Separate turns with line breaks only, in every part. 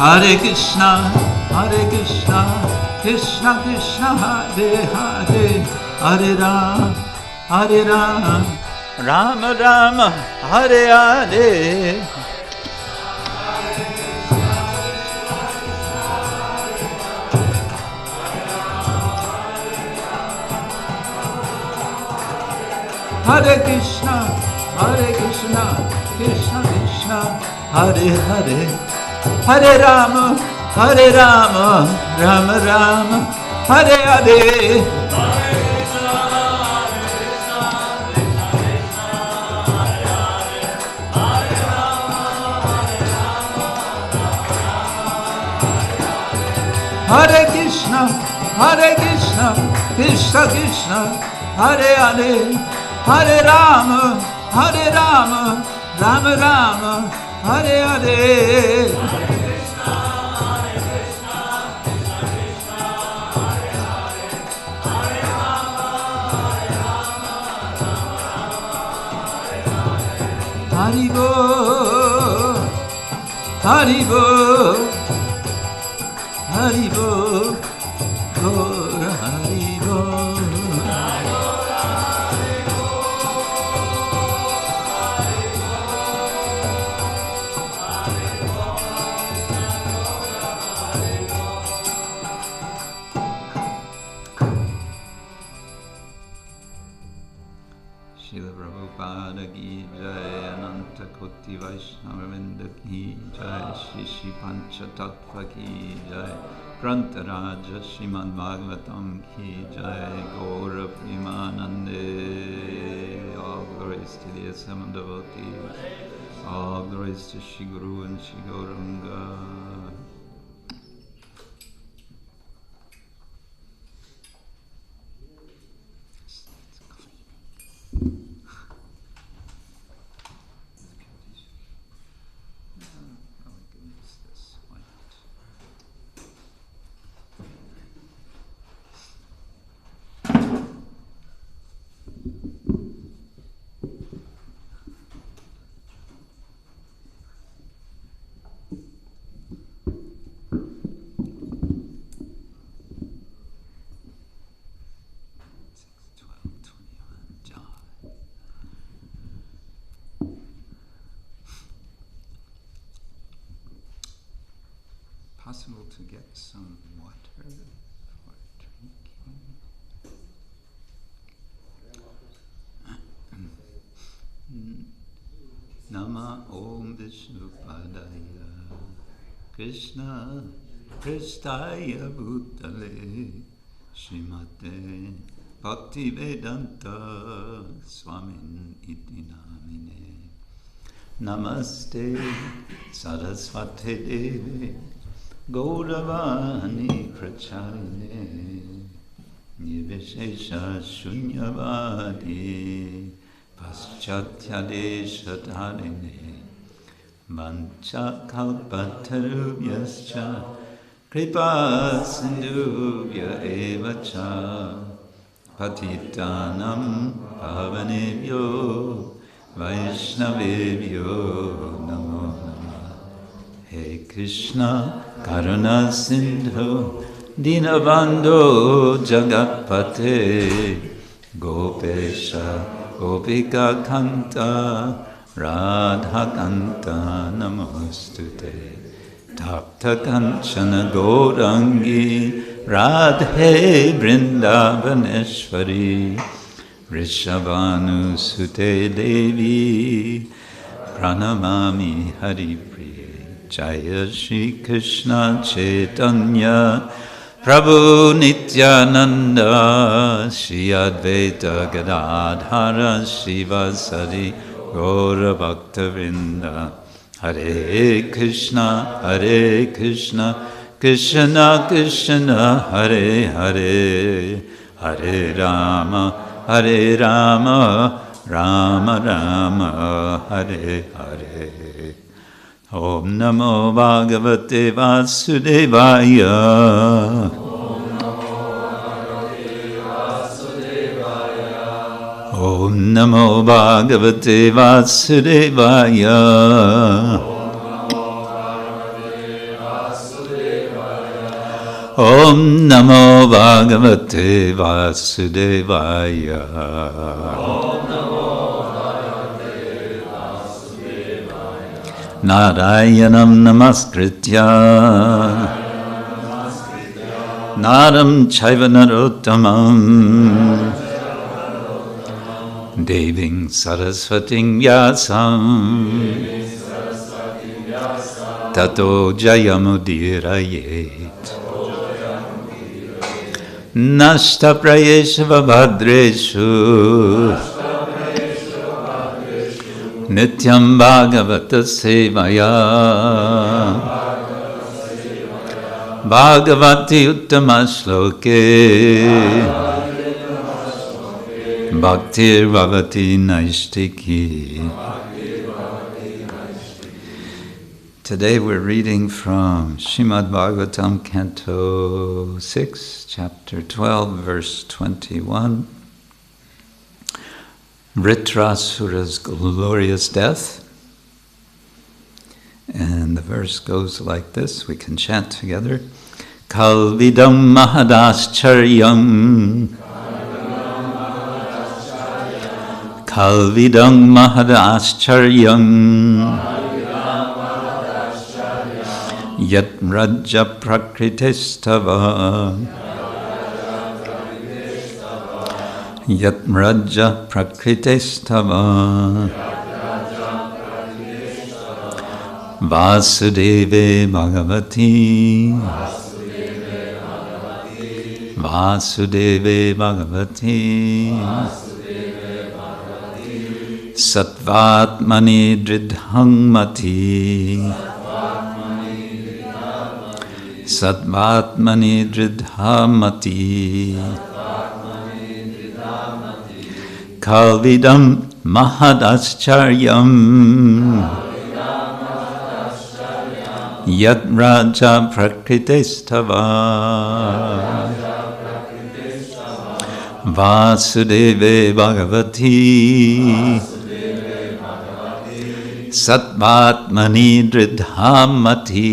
Hare Krishna, Krishna Krishna, Hare Hare, Hare Ram, Rama Rama, Hare Hare. Hare Krishna, Krishna Krishna, Hare Hare, Hare Rama, Rama Rama, Hare Hare. Hare Krishna, Krishna Krishna, Hare Hare, Hare Rama, Rama Rama, Hare Hare. Haribo, Haribo, Haribo, Gaur Haribo. Srila Prabhupada ki jai, Ananta Koti Vaishnava Vrinda ki jai, Shri Pancha Tattva ki jai, Grantaraja Srimad Bhagavatam ki jai, Gaura Premanande. All glories to the assembled devotees, all glories to Shri Guru and Shri Gauranga. Possible to get some water for drinking. Nama Om Vishnu Padaya Krishna Prestaya Bhutale Srimate Bhaktivedanta Swamin Iti Namine Namaste Saraswate Devi Gauravani Pracharine Nirvishesha Shunyavadi Paschathyadesha Dharine Mancha Kalpatarubhyascha Kripa Sindhubhya Evacha Patitanam Pavanebhyo Vaishnavebhyo Namo Namah. Hey Krishna Karuna Sindhu Dinabandhu Jagatpate Gopesha Gopika Kanta Radha Kanta Namostute Tapta Kanchana Gaurangi Radhe Vrindavaneshwari Rishabhanu Sute Devi Pranamami Haripriya Jaya Shri Krishna Chaitanya Prabhu Nityananda Shri Advaita Gadadhara Shivasari Gaura Bhakta Vrinda Hare Krishna Krishna Krishna Hare Hare Hare Rama Rama Rama Hare Hare. Om Namo Bhagavate Vasudevaya. Om Namo Bhagavate Vasudevaya. Om Namo Bhagavate Vasudevaya. Om Namo Bhagavate Vasudevaya. Narayanam Namaskritya Naram Chaiva Narottamam Deving Saraswating Vyasam Tato Jayamudirayet Nashta Prayesha Vabhadreshu Nityam Bhagavata Sevaya Bhagavati Uttama Shloke Bhaktir Bhavati Naistiki. Today we're reading from Srimad Bhagavatam, Canto 6, Chapter 12, Verse 21. Vritrasura's glorious death. And the verse goes like this, we can chant together. Kalvidam mahadascharyan Kalvidam mahadascharyan Yat Raja Prakritistava Yat Raja Prakritistava Vasudeve Bhagavati Vasudeve Bhagavati Sattvatmani Dridhangmati Sattvatmani Dridhamati Kalvidam Mahadascharyan Yat Raja Prakristava Vasudeve Bhagavati Sattvatmani Dridhamati.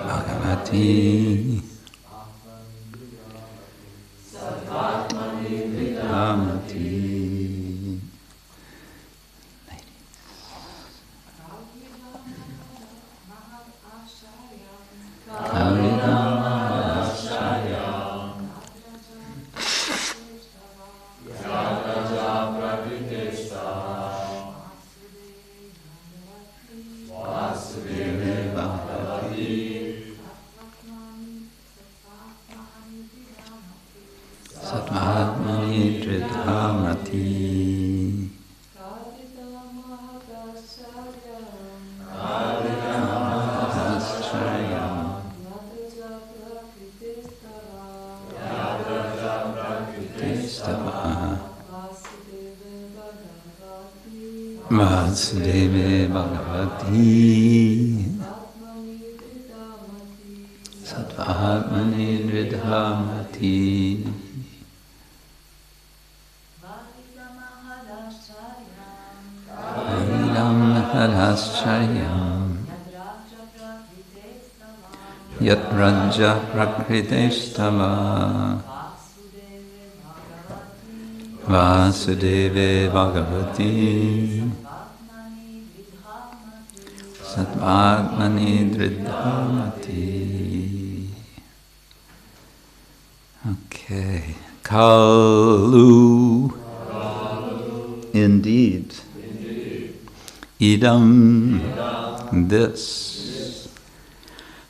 Bhagavati Bhagavati. Vasudeve Bhagavati Sattvatmani Dridhamati Aridam Hadaschayam Yat Raja Prakriteshtava Vasudeve Bhagavati Sattvatmani Dridhamati. Okay. Kalu. Indeed. Idam. This.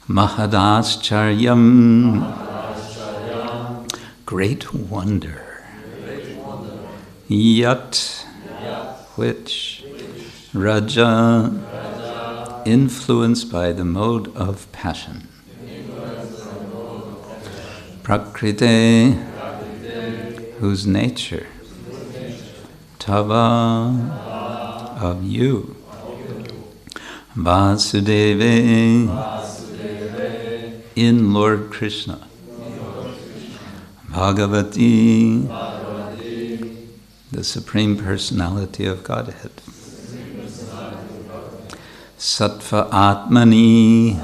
Mahadascharya. Great wonder. Yat, which, Raja, influenced by the mode of passion. Prakrite, whose nature. Tava, of you. Vasudeve, in Lord Krishna. Bhagavati, the Supreme Personality of Godhead. Sattva Atmani,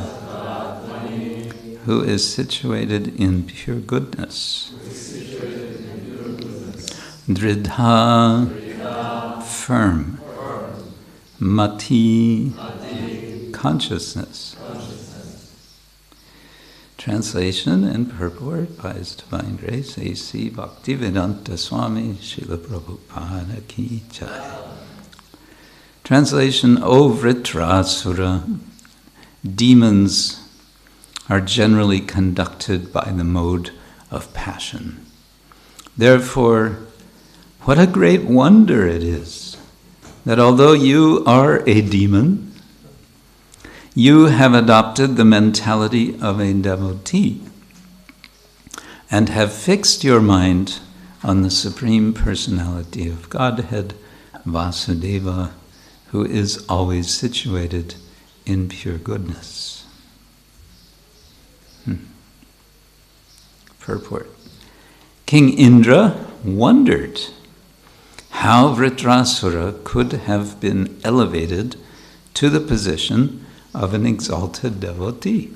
who is situated in pure goodness. Dridha, firm. Mati, consciousness. Translation and purport by His Divine Grace A.C. Bhaktivedanta Swami Srila Prabhupada Ki Jai. Translation: O Vritrasura, demons are generally conducted by the mode of passion. Therefore, what a great wonder it is that although you are a demon, you have adopted the mentality of a devotee and have fixed your mind on the Supreme Personality of Godhead, Vasudeva, who is always situated in pure goodness. Purport. King Indra wondered how Vritrasura could have been elevated to the position of an exalted devotee.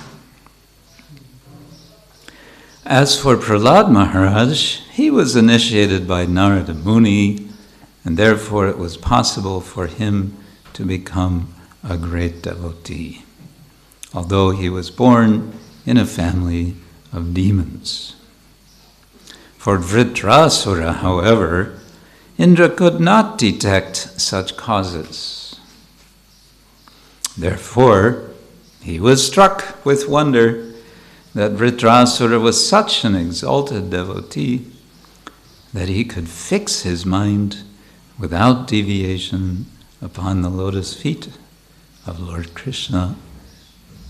As for Prahlad Maharaj, he was initiated by Narada Muni, and therefore it was possible for him to become a great devotee, although he was born in a family of demons. For Vritrasura, however, Indra could not detect such causes. Therefore, he was struck with wonder that Vritrasura was such an exalted devotee that he could fix his mind without deviation upon the lotus feet of Lord Krishna,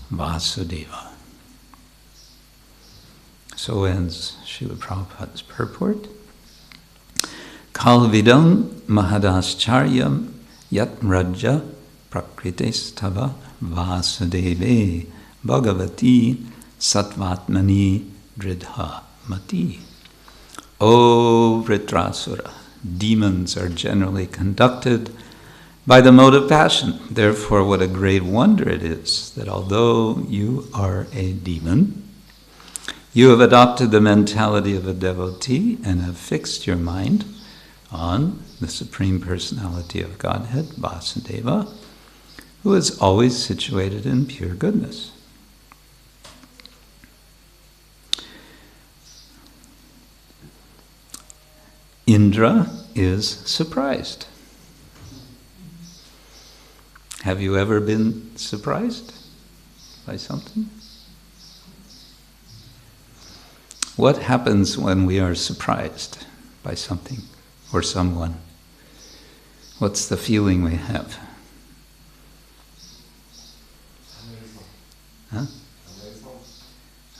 Vasudeva. So ends Srila Prabhupada's purport. Kalvidam Mahadascharya Yat Raja Prakritestava Vasudeve Bhagavati Sattvatmani Dridha Mati. O Vritrasura, demons are generally conducted by the mode of passion. Therefore, what a great wonder it is that although you are a demon, you have adopted the mentality of a devotee and have fixed your mind on the Supreme Personality of Godhead, Vasudeva, who is always situated in pure goodness. Indra is surprised. Have you ever been surprised by something? What happens when we are surprised by something or someone? What's the feeling we have? Huh?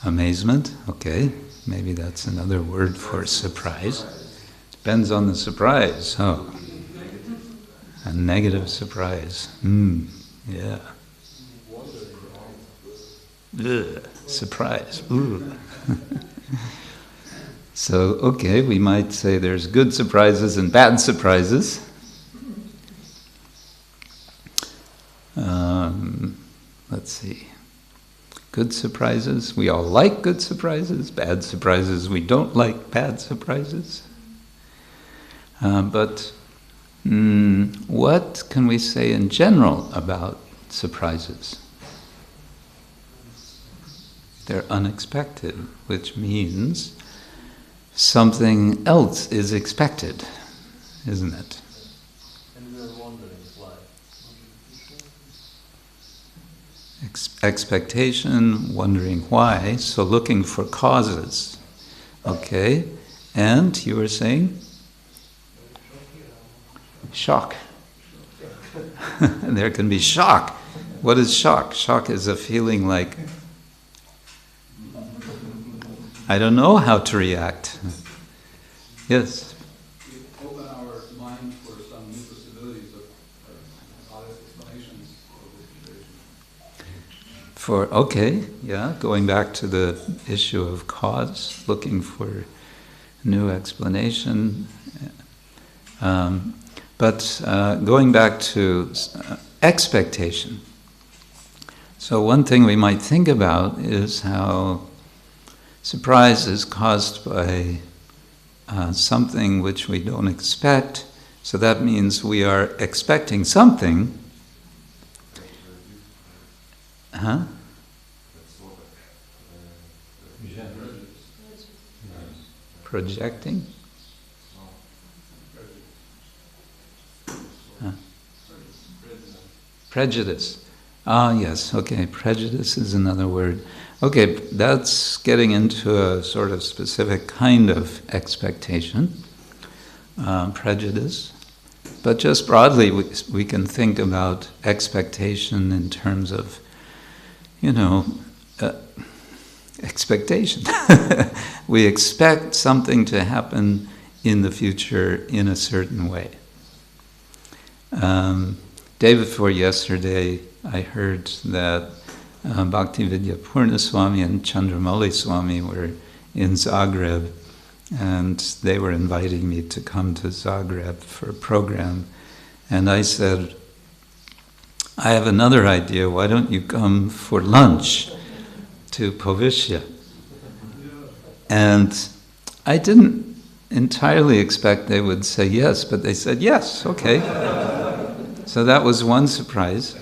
Amazement? Okay, maybe that's another word for surprise. Depends on the surprise. Oh. A negative surprise. Yeah. Ugh, surprise. Ooh. So, okay, we might say there's good surprises and bad surprises. Let's see. Good surprises, we all like good surprises. Bad surprises, we don't like bad surprises. But what can we say in general about surprises? They're unexpected, which means something else is expected, isn't it?
And we are wondering why.
Expectation, wondering why, so looking for causes. Okay, and you were saying? Shock. There can be shock. What is shock? Shock is a feeling like, I don't know how to react. Yes?
We open our mind for some new possibilities of obvious explanations of the situation.
Okay, yeah, going back to the issue of cause, looking for new explanation. But going back to expectation. So one thing we might think about is how surprise is caused by something which we don't expect. So that means we are expecting something. Huh? Projecting? Prejudice. Yes, okay, prejudice is another word. Okay, that's getting into a sort of specific kind of expectation, prejudice. But just broadly, we can think about expectation in terms of, expectation. We expect something to happen in the future in a certain way. Day before yesterday, I heard that Bhaktividya Purna Swami and Chandramauli Swami were in Zagreb, and they were inviting me to come to Zagreb for a program. And I said, I have another idea, why don't you come for lunch to Povishya? And I didn't entirely expect they would say yes, but they said yes, okay. So that was one surprise.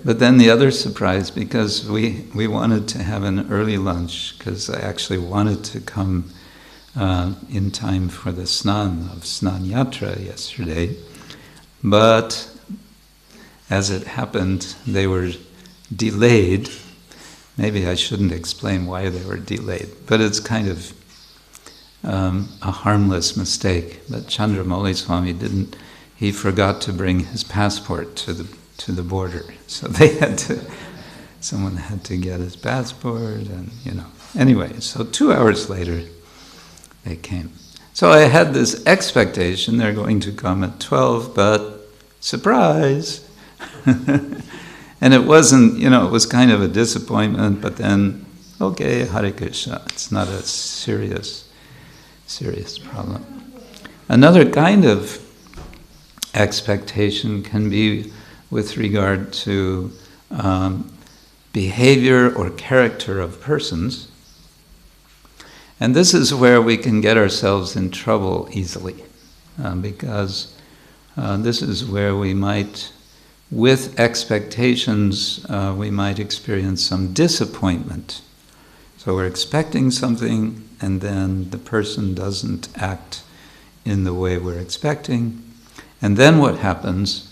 But then the other surprise, because we wanted to have an early lunch, because I actually wanted to come in time for the snan of Snan Yatra yesterday. But as it happened, they were delayed. Maybe I shouldn't explain why they were delayed, but it's kind of a harmless mistake. But Chandramauli Swami didn't. He forgot to bring his passport to the border, so someone had to get his passport, and Anyway, so 2 hours later, they came. So I had this expectation they're going to come at 12, but surprise! And it wasn't, it was kind of a disappointment, but then, okay, Hare Krishna, it's not a serious problem. Another kind of expectation can be with regard to behavior or character of persons. And this is where we can get ourselves in trouble easily, because this is where we might, with expectations, we might experience some disappointment. So we're expecting something, and then the person doesn't act in the way we're expecting. And then what happens?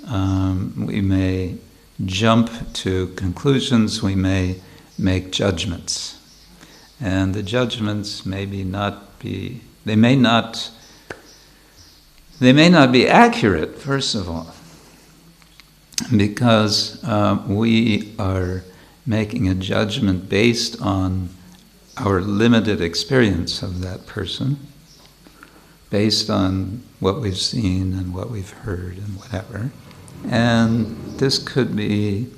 We may jump to conclusions, we may make judgments. And the judgments may not be accurate, first of all, because we are making a judgment based on our limited experience of that person, based on what we've seen and what we've heard and whatever. And this could be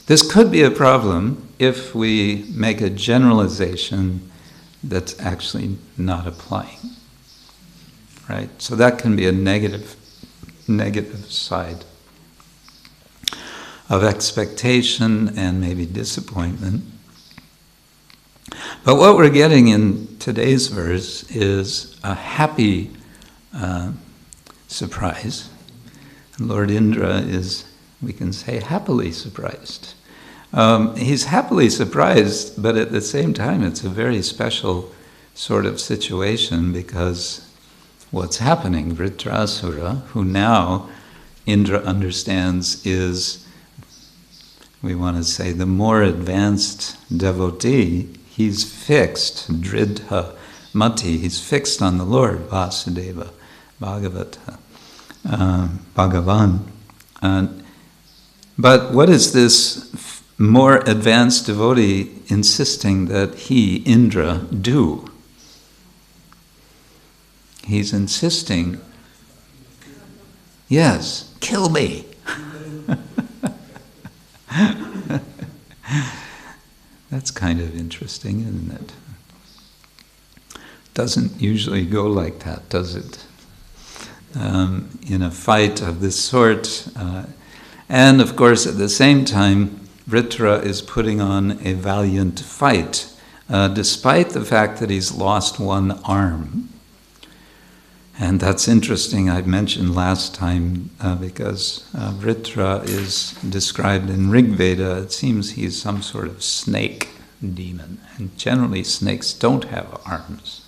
a problem if we make a generalization that's actually not applying, right? So that can be a negative side of expectation and maybe disappointment. But what we're getting in today's verse is a happy surprise. Lord Indra is, we can say, happily surprised. He's happily surprised, but at the same time it's a very special sort of situation, because what's happening, Vritrasura, who now Indra understands is, we want to say, the more advanced devotee, he's fixed, Dridha Mati, he's fixed on the Lord, Vasudeva, Bhagavata, Bhagavan. But what is this more advanced devotee insisting that he, Indra, do? He's insisting, yes, kill me. That's kind of interesting, isn't it? Doesn't usually go like that, does it? In a fight of this sort. And of course, at the same time, Vritra is putting on a valiant fight, despite the fact that he's lost one arm. And that's interesting, I mentioned last time, because Vritra is described in Rig Veda. It seems he's some sort of snake demon, and generally snakes don't have arms.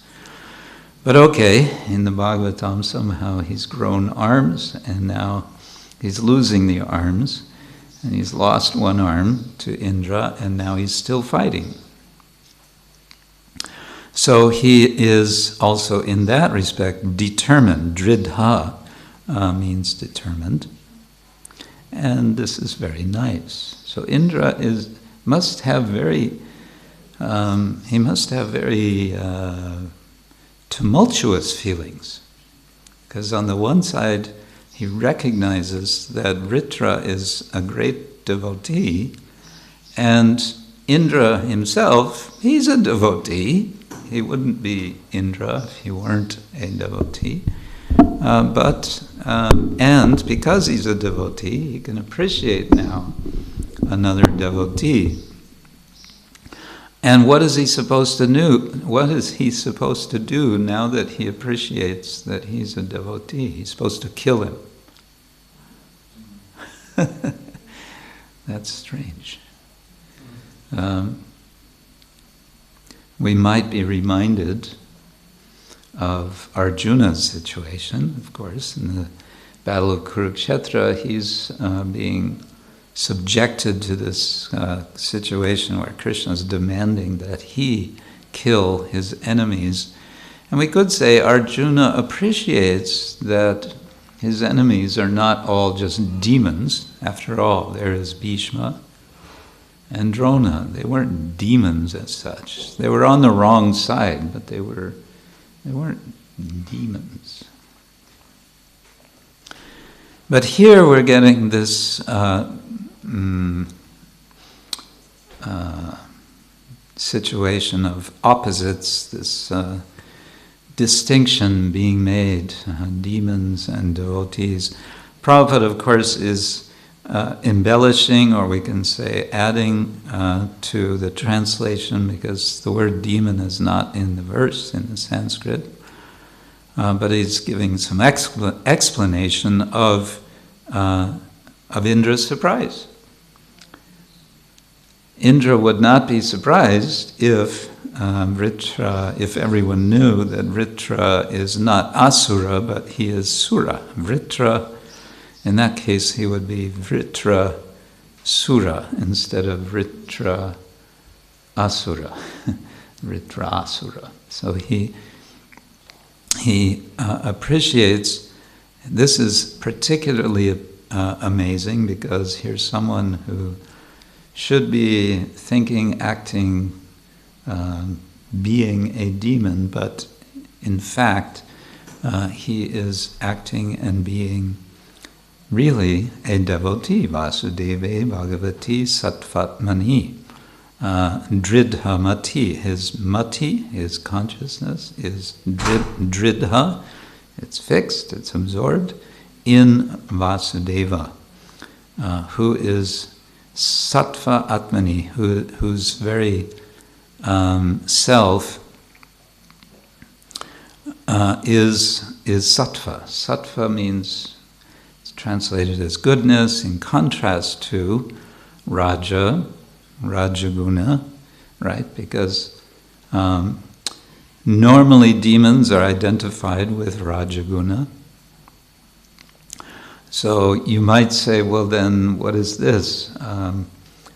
But okay, in the Bhagavatam somehow he's grown arms, and now he's losing the arms, and he's lost one arm to Indra, and now he's still fighting. So he is also, in that respect, determined. Dridha means determined. And this is very nice. So Indra must have very tumultuous feelings. Because on the one side, he recognizes that Vritra is a great devotee, and Indra himself, he's a devotee. He wouldn't be Indra if he weren't a devotee. And because he's a devotee, he can appreciate now another devotee. And what is he supposed to do? What is he supposed to do now that he appreciates that he's a devotee? He's supposed to kill him. That's strange. We might be reminded of Arjuna's situation, of course. In the Battle of Kurukshetra, he's being subjected to this situation where Krishna is demanding that he kill his enemies. And we could say Arjuna appreciates that his enemies are not all just demons. After all, there is Bhishma and Drona. They weren't demons as such. They were on the wrong side, but they weren't demons. But here we're getting this situation of opposites, this distinction being made, demons and devotees. Prabhupada, of course, is embellishing, or we can say adding to the translation, because the word demon is not in the verse in the Sanskrit, but he's giving some explanation of Indra's surprise. Indra would not be surprised if if everyone knew that Vritra is not Asura, but he is Sura. Vritra, in that case, he would be Vritra Sura instead of Vritra Asura. Vritra Asura. So he appreciates. This is particularly amazing because here's someone who should be thinking, acting, being a demon, but in fact he is acting and being really a devotee. Vasudeve Bhagavati Sattvatmani. Dridha mati. His mati, his consciousness, is dridha. It's fixed, it's absorbed in Vasudeva, who is sattva atmani, whose very self is sattva. Sattva means, it's translated as goodness, in contrast to Rajaguna, right? Because normally demons are identified with Rajaguna. So you might say, well then, what is this?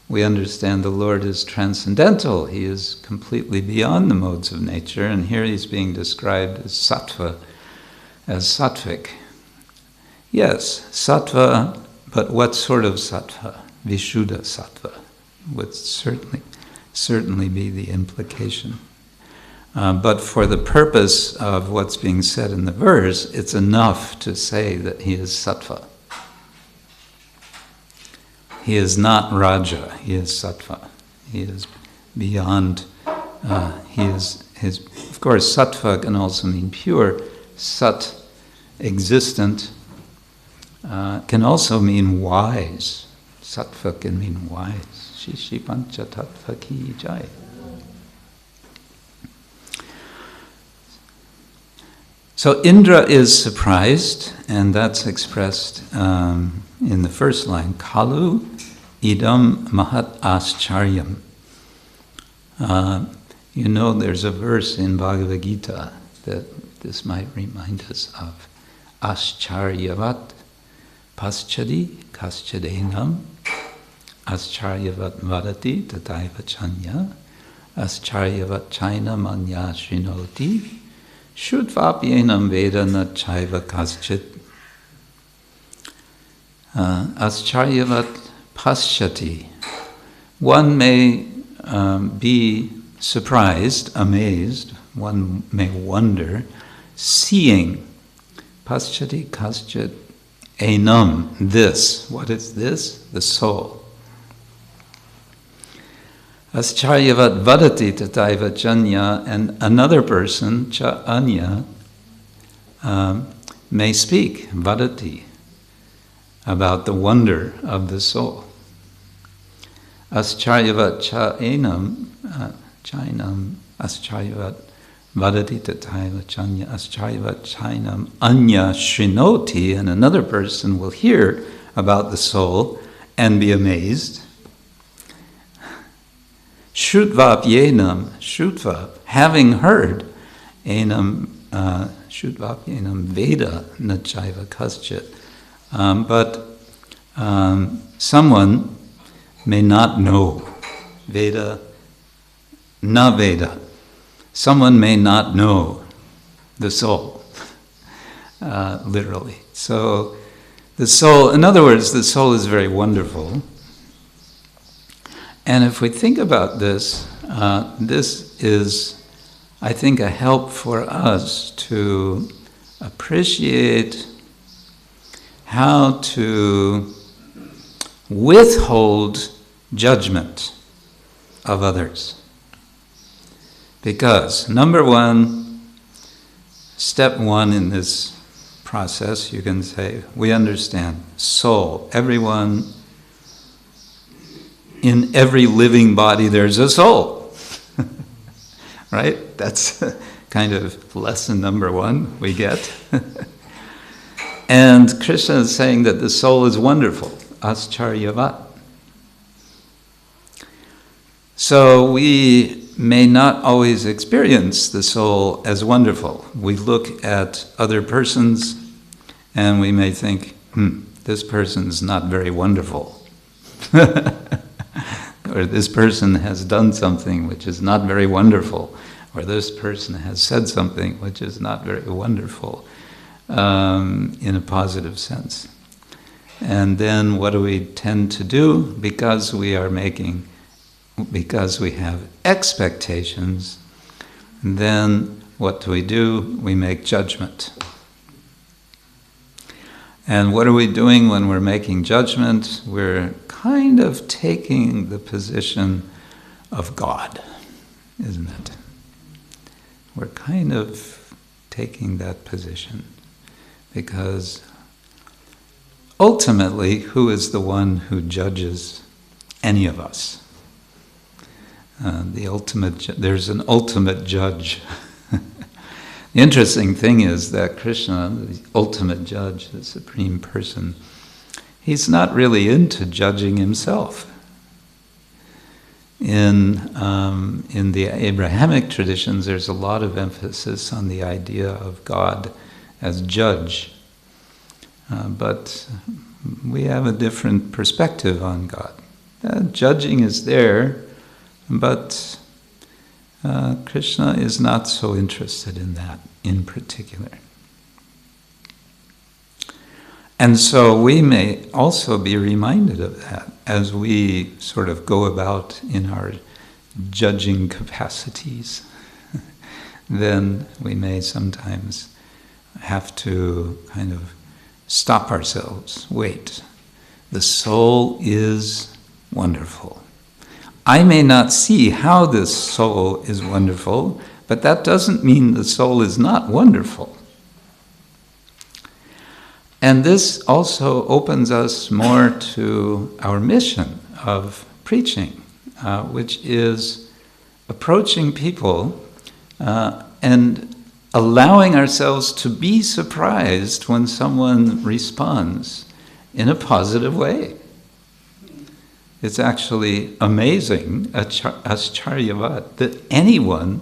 We understand the Lord is transcendental. He is completely beyond the modes of nature, and here he's being described as sattva, as sattvic. Yes, sattva, but what sort of sattva? Vishuddha sattva would certainly be the implication. But for the purpose of what's being said in the verse, it's enough to say that he is sattva. He is not Raja, he is sattva. He is beyond, of course, sattva can also mean pure. Sat, existent, can also mean wise. Sattva can mean wise. Shishi pancha tattva ki jai. So Indra is surprised, and that's expressed in the first line, Kalu idam mahat ascharyam. You know, there's a verse in Bhagavad Gita that this might remind us of. Ascharyavat paschadi kaschadenam ascharyavat vadati tataiva chanya ascharyavat chaina manya shrinoti Shudvapyenam Veda na chaiva kaschit. Ascharyavat paschati. One may be surprised, amazed, one may wonder, seeing. Paschati kaschit enam, this. What is this? The soul. Ascharyavat vadati tataiva chanya, and another person, cha anya, may speak, vadati, about the wonder of the soul. Ascharyavat cha enam, chainam, ascharyavat vadati tataiva chanya, ascharyavat chainam anya shrinoti, and another person will hear about the soul and be amazed. Shrutva-pyenam, Shrutva, having heard, enam, Shrutva-pyenam Veda na chaiva kaschit. But someone may not know Veda, na Veda. Someone may not know the soul, literally. So the soul, in other words, the soul is very wonderful. And if we think about this, this is, I think, a help for us to appreciate how to withhold judgment of others. Because, number one, step one in this process, you can say, we understand soul. Everyone, in every living body, there's a soul. Right? That's kind of lesson number one we get. And Krishna is saying that the soul is wonderful. Ascharyavat. So we may not always experience the soul as wonderful. We look at other persons and we may think, this person's not very wonderful. Or this person has done something which is not very wonderful. Or this person has said something which is not very wonderful, in a positive sense. And then what do we tend to do? Because we have expectations, then what do? We make judgment. And what are we doing when we're making judgment? We're kind of taking the position of God, isn't it? We're kind of taking that position because ultimately, who is the one who judges any of us? There's an ultimate judge. The interesting thing is that Krishna, the ultimate judge, the supreme person, he's not really into judging himself. In the Abrahamic traditions, there's a lot of emphasis on the idea of God as judge. But we have a different perspective on God. Judging is there, but Krishna is not so interested in that in particular. And so we may also be reminded of that as we sort of go about in our judging capacities. Then we may sometimes have to kind of stop ourselves. Wait, the soul is wonderful. I may not see how this soul is wonderful, but that doesn't mean the soul is not wonderful. And this also opens us more to our mission of preaching, which is approaching people and allowing ourselves to be surprised when someone responds in a positive way. It's actually amazing, Ascharyavat, that anyone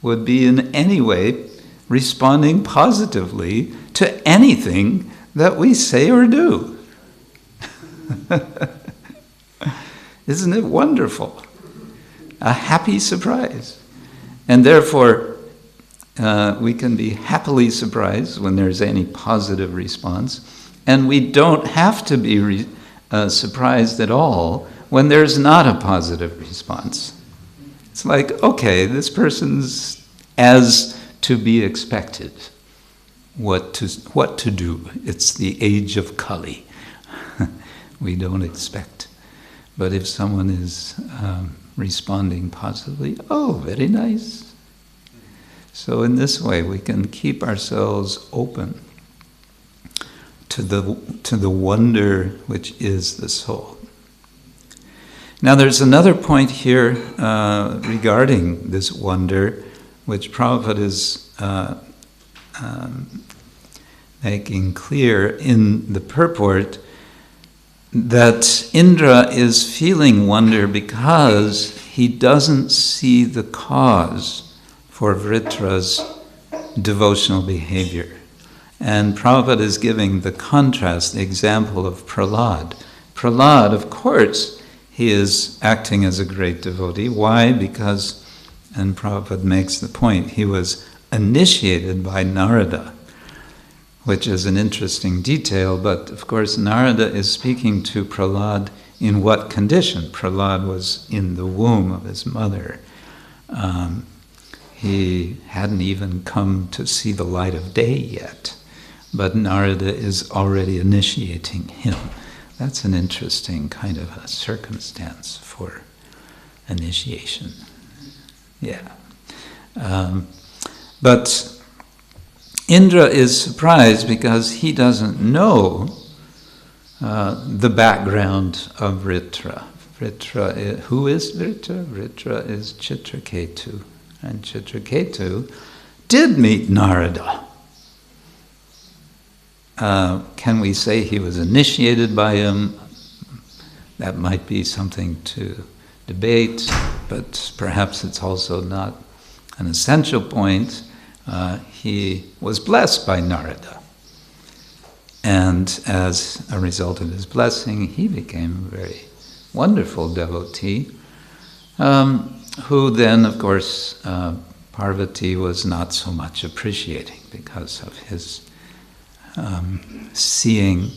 would be in any way responding positively to anything that we say or do. Isn't it wonderful? A happy surprise. And therefore, we can be happily surprised when there's any positive response, and we don't have to be surprised at all when there's not a positive response. It's like, okay, this person's as to be expected. What to do? It's the age of Kali. We don't expect. But if someone is responding positively, oh, very nice. So in this way, we can keep ourselves open to the wonder which is the soul. Now there's another point here regarding this wonder, which Prabhupada is making clear in the purport, that Indra is feeling wonder because he doesn't see the cause for Vritra's devotional behavior. And Prabhupada is giving the contrast, the example of Prahlad. Prahlad, of course, he is acting as a great devotee. Why? Because, and Prabhupada makes the point, he was initiated by Narada, which is an interesting detail, but of course Narada is speaking to Prahlad in what condition? Prahlad was in the womb of his mother. He hadn't even come to see the light of day yet, but Narada is already initiating him. That's an interesting kind of a circumstance for initiation. Yeah. But Indra is surprised because he doesn't know the background of Vritra. Who is Vritra? Vritra is Chitraketu. And Chitraketu did meet Narada. Can we say he was initiated by him? That might be something to debate, but perhaps it's also not an essential point. He was blessed by Narada. And as a result of his blessing, he became a very wonderful devotee, who then, of course, Parvati was not so much appreciating because of his seeing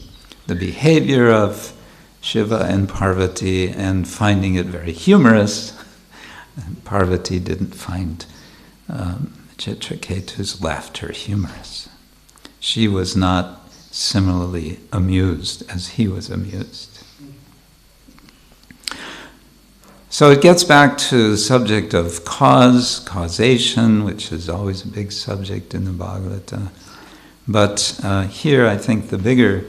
the behavior of Shiva and Parvati and finding it very humorous. And Parvati didn't find Chitraketu's laughter humorous. She was not similarly amused as he was amused. So it gets back to the subject of causation, which is always a big subject in the Bhagavata. But here I think the bigger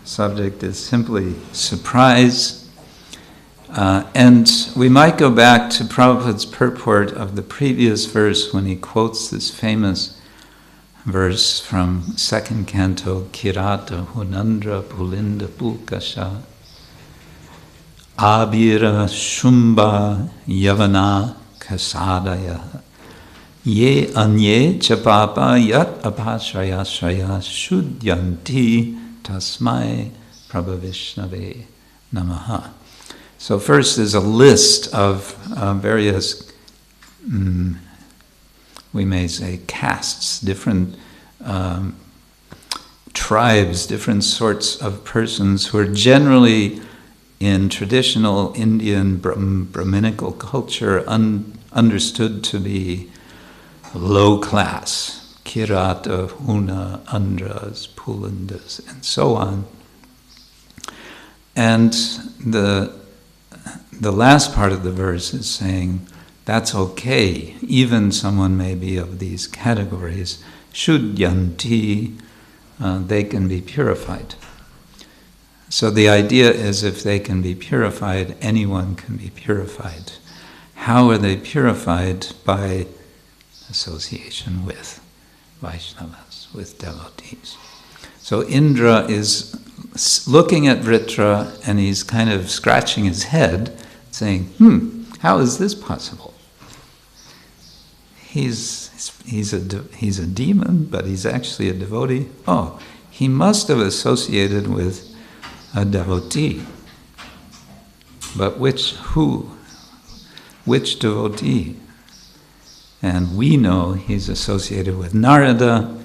subject is simply surprise. And we might go back to Prabhupada's purport of the previous verse when he quotes this famous verse from second canto, Kirata Hunandra Pulinda Pulkasha Abhira Shumba Yavana Kasadaya Ye Anye Chapapa Yat Apashraya Shraya Shudyanti Tasmai Prabhavishnave Namaha. So first is a list of various, we may say, castes, different tribes, different sorts of persons who are generally in traditional Indian Brahminical culture understood to be low class. Kirata, Huna, Andras, Pulandas, and so on. And the last part of the verse is saying that's okay, even someone may be of these categories. Shudyanti, they can be purified. So the idea is if they can be purified, anyone can be purified. How are they purified? By association with Vaishnavas, with devotees. So Indra is looking at Vritra and he's kind of scratching his head, saying, how is this possible? He's a demon, but he's actually a devotee. Oh, he must have associated with a devotee. But which devotee? And we know he's associated with Narada.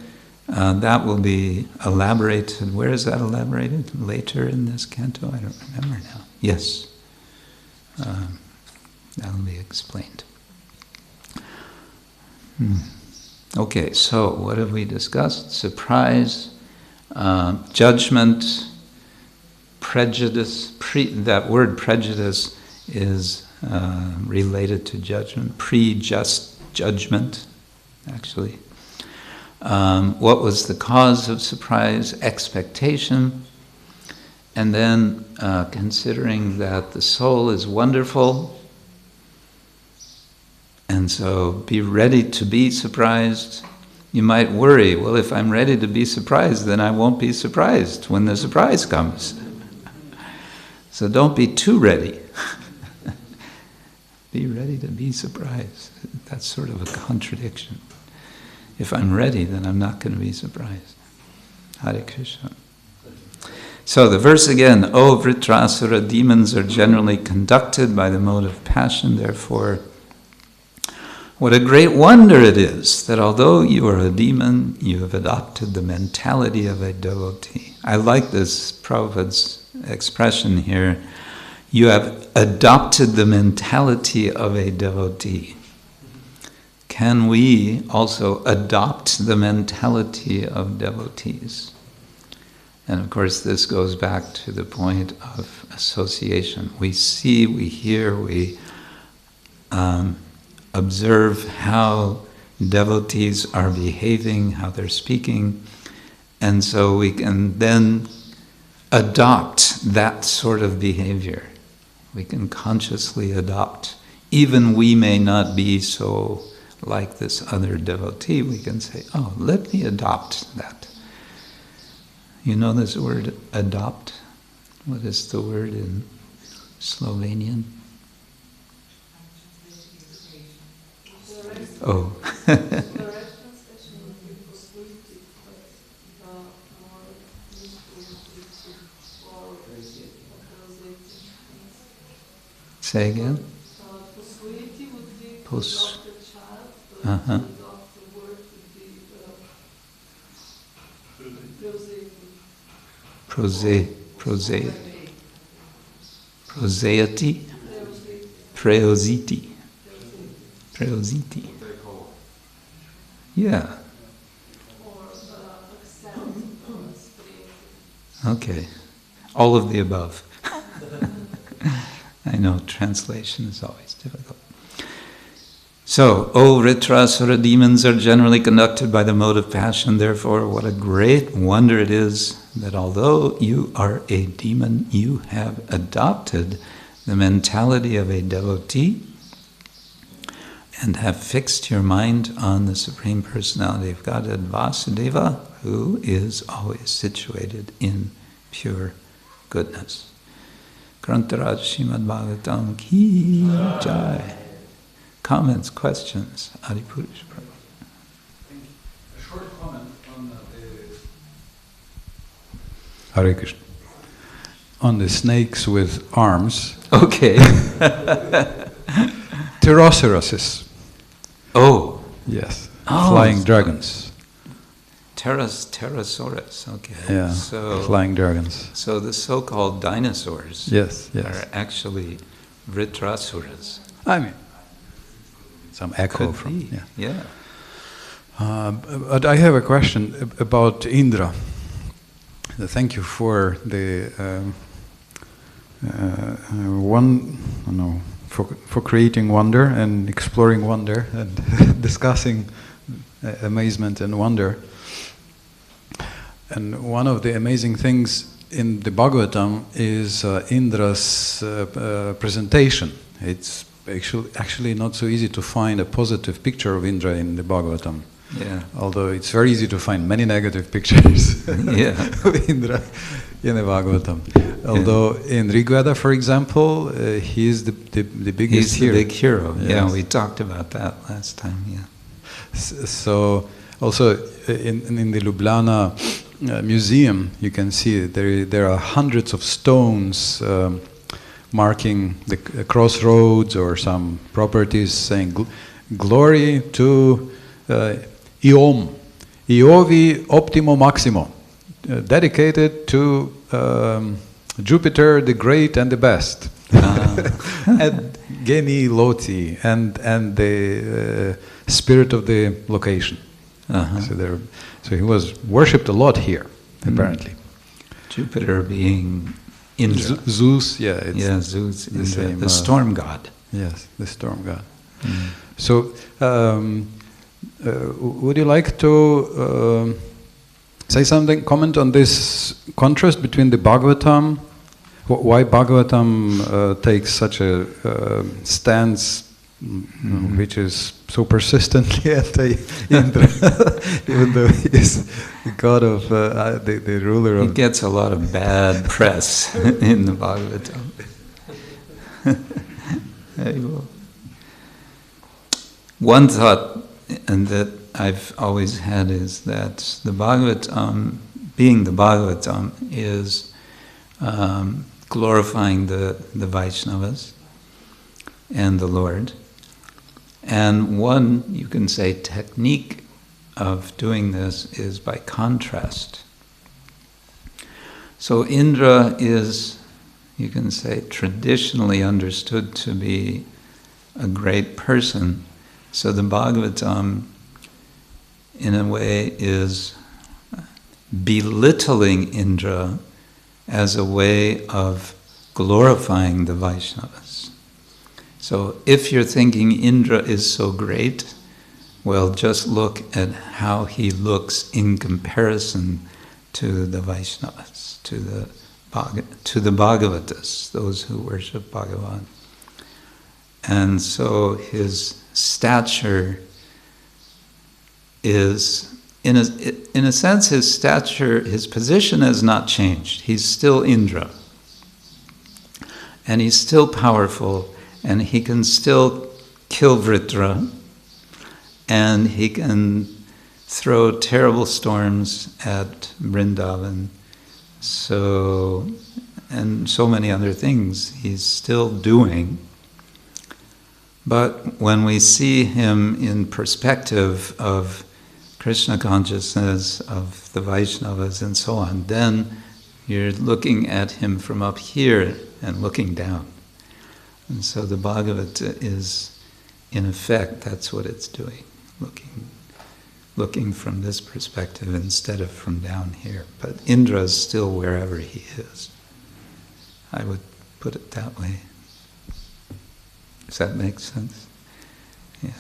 That will be elaborated. Where is that elaborated? Later in this canto? I don't remember now. Yes. That will be explained. Okay, so what have we discussed? Surprise, judgment, prejudice. That word prejudice is related to judgment, prejust judgment, actually. What was the cause of surprise? Expectation. And then considering that the soul is wonderful, and so be ready to be surprised. You might worry, well, if I'm ready to be surprised, then I won't be surprised when the surprise comes. So don't be too ready. Be ready to be surprised. That's sort of a contradiction. If I'm ready, then I'm not going to be surprised. Hare Krishna. So the verse again, O Vritrasura, demons are generally conducted by the mode of passion, therefore, what a great wonder it is that although you are a demon, you have adopted the mentality of a devotee. I like this Prabhupada's expression here. You have adopted the mentality of a devotee. Can we also adopt the mentality of devotees? And of course this goes back to the point of association. We see, we hear, we observe how devotees are behaving, how they're speaking, and so we can then adopt that sort of behavior. We can consciously adopt. Even we may not be so like this other devotee, we can say, oh, let me adopt that. You know this word, adopt? What is the word in Slovenian? Oh. Say again? Pos. Uh-huh. Proseity? Preositi. Yeah. Okay. All of the above. I know translation is always difficult. So, Vritrasura demons are generally conducted by the mode of passion. Therefore, what a great wonder it is that although you are a demon, you have adopted the mentality of a devotee and have fixed your mind on the Supreme Personality of Godhead, Vasudeva, who is always situated in pure goodness. Grantaraj Srimad Bhagavatam Ki Jai. Comments, questions? Adipurush Prabhu.
A short comment on
Hare Krishna. On the snakes with arms.
Okay.
Pteroceroses.
Oh.
Yes.
Oh,
Flying dragons.
Pterosaurus. Okay.
Yeah.
So,
flying dragons.
So the so-called dinosaurs
Yes.
are actually Vritrasuras.
I mean, some echo
Could
from.
be. Yeah.
But I have a question about Indra. Thank you for the for creating wonder and exploring wonder and discussing amazement and wonder. And one of the amazing things in the Bhagavatam is Indra's presentation. It's actually not so easy to find a positive picture of Indra in the Bhagavatam.
Yeah.
Although it's very easy to find many negative pictures of Indra in the Bhagavatam. Although in Rigveda, for example, he is the biggest hero.
He's the big hero.
Yes.
Yeah, we talked about that last time. Yeah.
So also in the Ljubljana museum, you can see there are hundreds of stones marking the crossroads or some properties saying glory to Iom, Iovi Optimo Maximo, dedicated to Jupiter the Great and the Best, and Geni Loti, and the spirit of the location.
Uh-huh.
So he was worshipped a lot here, apparently.
Jupiter being Indra.
Zeus,
Zeus, the storm god.
Yes, the storm god. So, would you like to say something, comment on this contrast between the Bhagavatam, why Bhagavatam takes such a stance which is so persistently anti-Indra, even though he is the god of the ruler of...
He gets a lot of bad press in the Bhagavatam. One thought that I've always had is that the Bhagavatam, being the Bhagavatam, is glorifying the Vaishnavas and the Lord. And one, you can say, technique of doing this is by contrast. So Indra is, you can say, traditionally understood to be a great person. So the Bhagavatam, in a way, is belittling Indra as a way of glorifying the Vaishnavas. So if you're thinking Indra is so great, well, just look at how he looks in comparison to the Vaishnavas, to the Bhagavatas, those who worship Bhagavan. And so his stature is, in a sense, his stature, his position has not changed. He's still Indra. And he's still powerful, and he can still kill Vritra, and he can throw terrible storms at Vrindavan. So, and so many other things he's still doing. But when we see him in perspective of Krishna consciousness, of the Vaishnavas and so on, then you're looking at him from up here and looking down. And so the Bhagavata is, in effect, that's what it's doing, looking from this perspective instead of from down here. But Indra is still wherever he is. I would put it that way. Does that make sense? Yeah.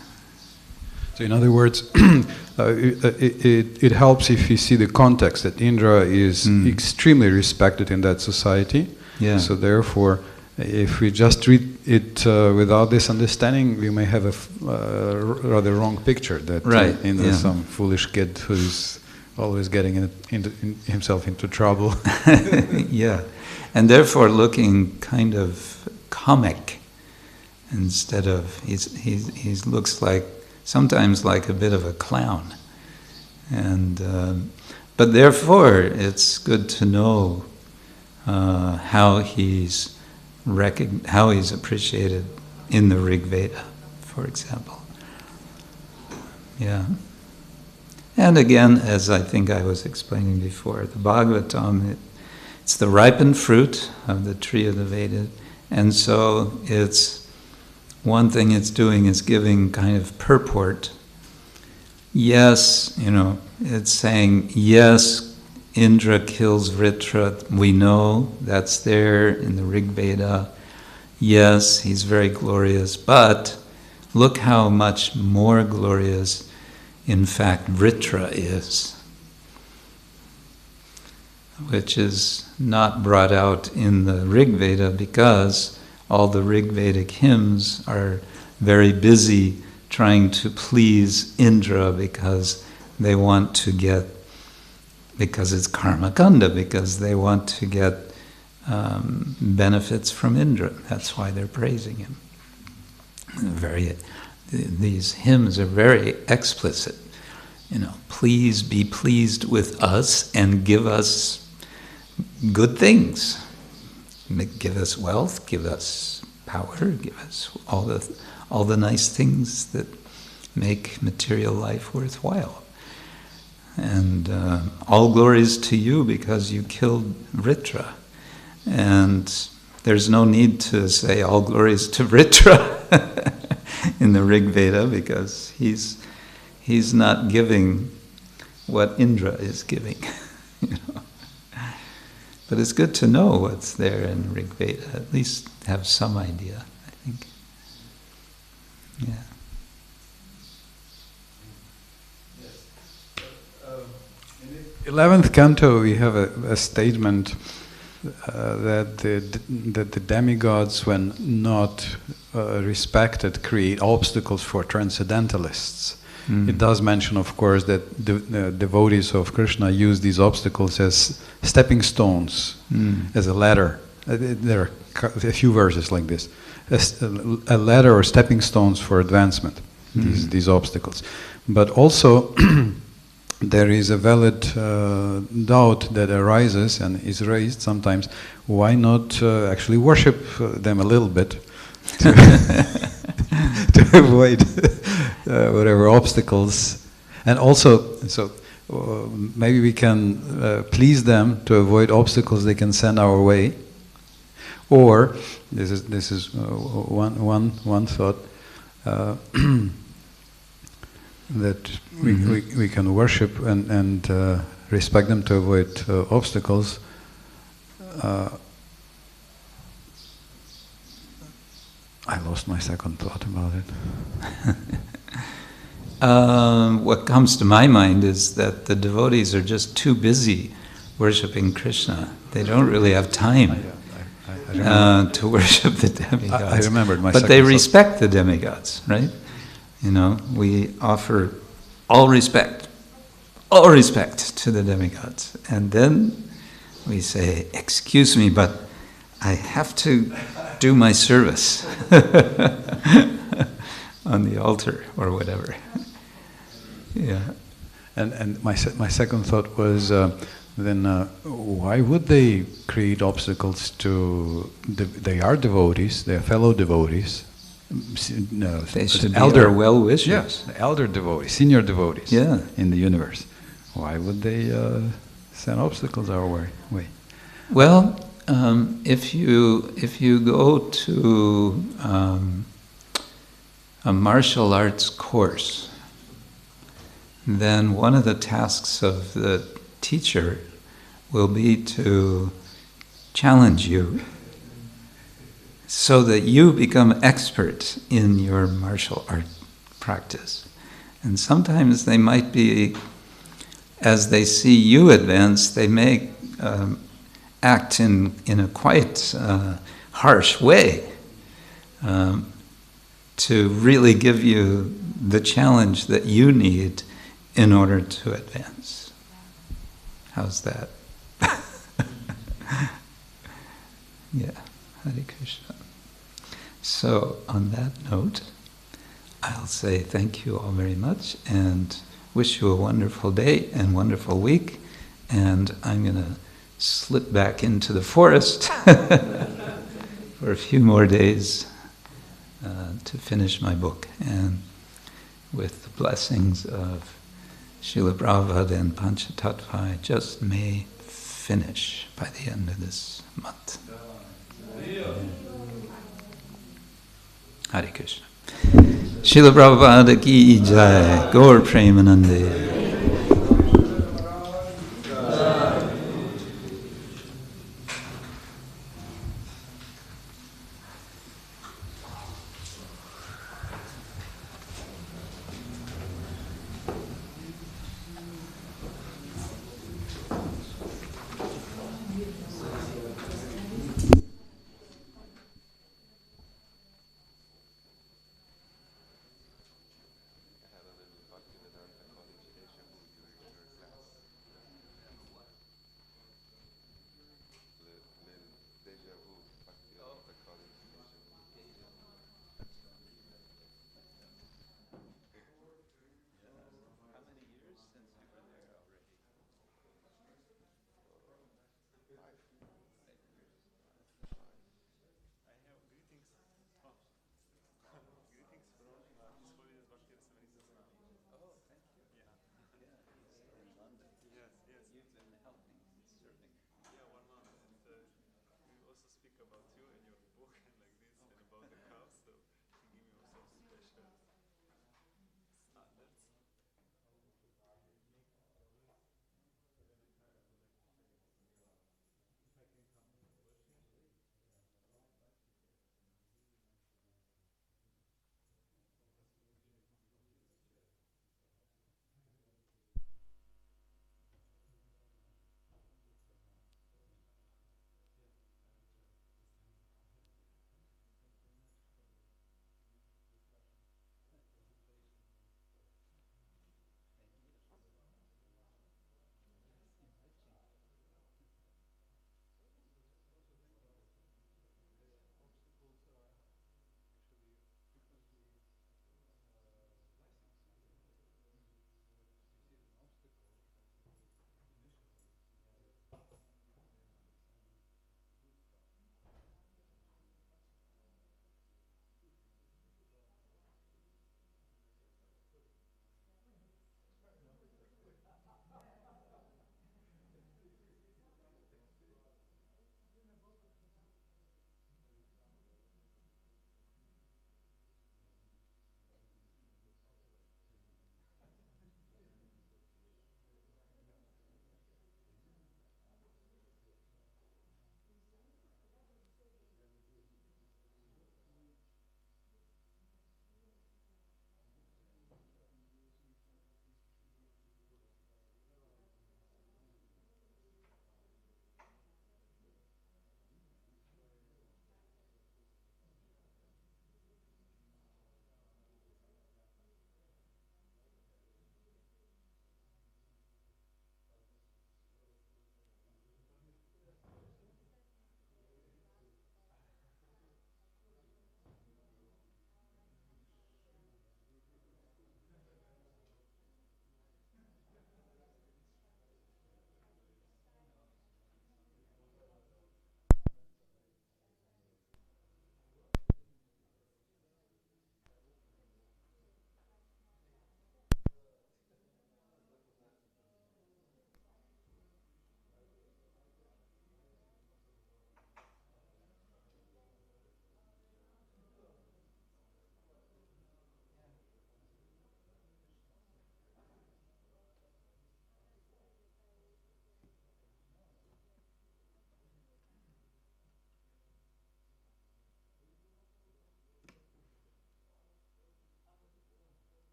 So in other words, it helps if you see the context that Indra is extremely respected in that society.
Yeah.
So therefore, if we just read it without this understanding, we may have a rather wrong picture that Indra is some foolish kid who's always getting himself into trouble.
Yeah. And therefore looking kind of comic instead of, he looks like, sometimes like a bit of a clown. And but therefore it's good to know how he's appreciated in the Rig Veda, for example. Yeah. And again, as I think I was explaining before, the Bhagavatam, it's the ripened fruit of the tree of the Veda, and so it's one thing it's doing is giving kind of purport. Yes, it's saying, yes, Indra kills Vritra. We know that's there in the Rig Veda. Yes, he's very glorious, but look how much more glorious, in fact, Vritra is, which is not brought out in the Rig Veda because all the Rig Vedic hymns are very busy trying to please Indra because they want to get, because it's karma kanda, because they want to get benefits from Indra. That's why they're praising him. These hymns are very explicit. Please be pleased with us and give us good things. Give us wealth, give us power, give us all the nice things that make material life worthwhile. And all glories to you because you killed Vritra. And there's no need to say all glories to Vritra in the Rig Veda because he's not giving what Indra is giving. But it's good to know what's there in Rig Veda, at least have some idea, I think. Yeah.
In the 11th canto, we have a statement that the demigods, when not respected, create obstacles for transcendentalists. It does mention, of course, that the devotees of Krishna use these obstacles as stepping stones, as a ladder. There are a few verses like this. A ladder or stepping stones for advancement, these obstacles. But also, there is a valid doubt that arises and is raised sometimes. Why not actually worship them a little bit to avoid whatever obstacles? And also, maybe we can please them to avoid obstacles they can send our way. Or this is one thought. That we can worship and respect them to avoid obstacles. I lost my second thought about it.
What comes to my mind is that the devotees are just too busy worshipping Krishna. They don't really have time to worship the demigods.
I remembered my
but
second
they
thought.
respect the demigods, right? We offer all respect to the demigods. And then we say, excuse me, but I have to do my service on the altar or whatever. Yeah.
And my second thought was, then why would they create obstacles to, they are devotees, they are fellow devotees. No,
they should be our well-wishers.
Yes, elder devotees, senior devotees in the universe. Why would they send obstacles our way?
Well, if you go to a martial arts course, then one of the tasks of the teacher will be to challenge you so that you become expert in your martial art practice. And sometimes they might be, as they see you advance, they may act in a quite harsh way to really give you the challenge that you need in order to advance. How's that? Yeah, Hare Krishna. So, on that note, I'll say thank you all very much and wish you a wonderful day and wonderful week. And I'm going to slip back into the forest for a few more days to finish my book. And with the blessings of Srila Prabhupada and Panchatattva, I just may finish by the end of this month. Hare Krishna. Srila Prabhupada ki jai, Gaur Premanande.